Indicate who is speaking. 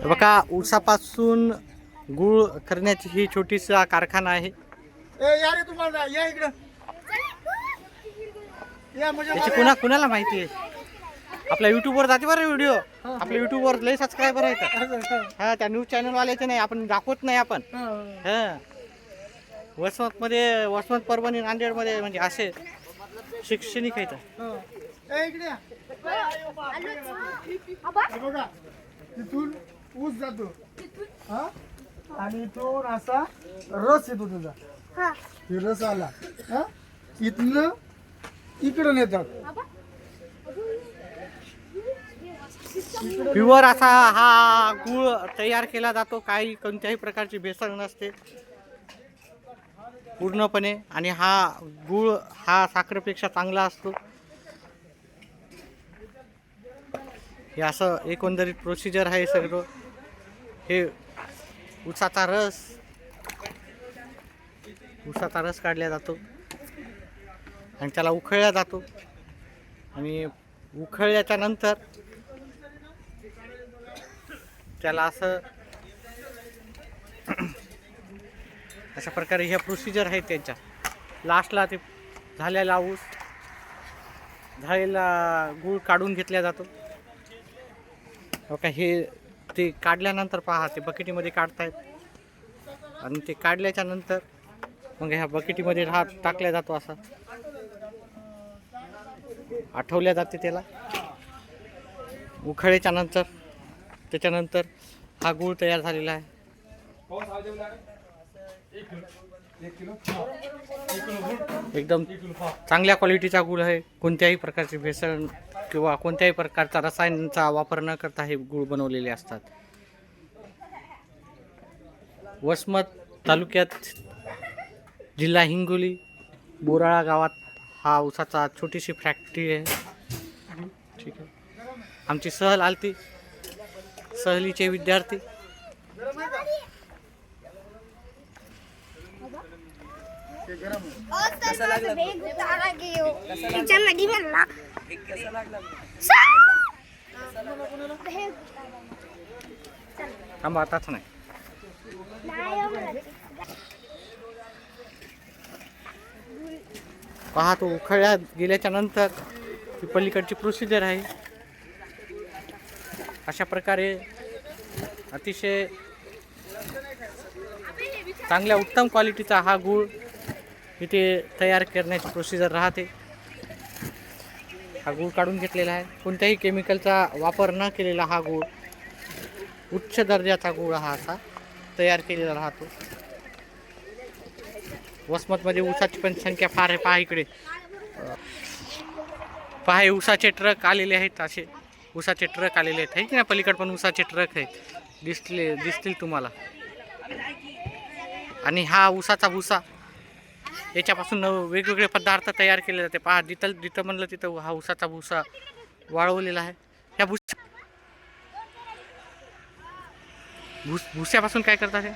Speaker 1: बघा ऊसापासून गूळ करण्याची ही छोटीसा कारखाना आहे. त्याची कुणाला माहिती आहे? आपल्या युट्यूबवर जाते बरं व्हिडिओ. आपल्या युट्यूबवर लय सबस्क्रायबर आहेत. हा त्या न्यूज चॅनल वाल्याचे नाही, आपण दाखवत नाही आपण. हा वसमत परभणी नांदेडमध्ये म्हणजे असे शैक्षणिक आहेत.
Speaker 2: तिथून ऊस जातो आणि इथून असा रस येतो तुझा. रस आला इथनं इकडं नेतात.
Speaker 1: प्युअर असा हा गूळ तयार केला जातो. काही कोणत्याही प्रकारची भेसळ नसते पूर्णपणे. आणि हा गूळ हा साखरेपेक्षा चांगला असतो. हे असं एकंदरीत प्रोसिजर आहे सगळं. हे ऊसाचा रस काढला जातो आणि त्याला उखळला जातो. आणि उखळल्याच्या नंतर त्याला असं अशा प्रकारे ह्या प्रोसिजर आहेत त्यांच्या. लास्टला ते झालेला गूळ काढून घेतला जातो. ओके, हे ते काढल्यानंतर पहा ते बकेटीमध्ये काढतायत. आणि ते काढल्याच्या नंतर मग ह्या बकेटीमध्ये टाकल्या जातो. असा आठवल्या जाते त्याला उखळल्याच्या नंतर. त्याच्यानंतर हा गूळ तयार झालेला आहे. एकदम चांगल्या क्वालिटीचा गूळ आहे. कोणत्याही प्रकारची भेसळ किंवा कोणत्याही प्रकारचा रसायनांचा वापर न करता हे गूळ बनवलेले असतात. वसमत तालुक्यात जिल्हा हिंगोली बोराळा गावात हा ऊसाचा छोटीशी फॅक्टरी आहे. ठीक आहे. आमची सहल आलती, सहलीचे विद्यार्थी. थांबा आताच नाही. पहा तो उखळल्या गेल्याच्या नंतर ती पलीकडची प्रोसिजर आहे. अशा प्रकारे अतिशय चांगल्या उत्तम क्वालिटीचा हा गूळ इथे तयार करण्याची प्रोसिजर राहते. हा गूळ काढून घेतलेला आहे. कोणत्याही केमिकलचा वापर न केलेला हा गूळ, उच्च दर्जाचा गूळ हा असा तयार केलेला राहतो. वसमतमध्ये ऊसाची पण संख्या फार आहे. पहा इकडे पहा, हे ऊसाचे ट्रक आलेले आहेत. असे ऊसाचे ट्रक आलेले आहेत. है की ना, पलीकडे पण ऊसाचे ट्रक आहेत. दिसतील तुम्हाला. आणि हा ऊसाचा भुसा, याच्यापासून वेगवेगळे पदार्थ तयार केले जाते. पहा जिथं म्हणलं तिथं हा ऊसाचा भुसा वाळवलेला आहे. ह्या भुस्यापासून काय करतात हे?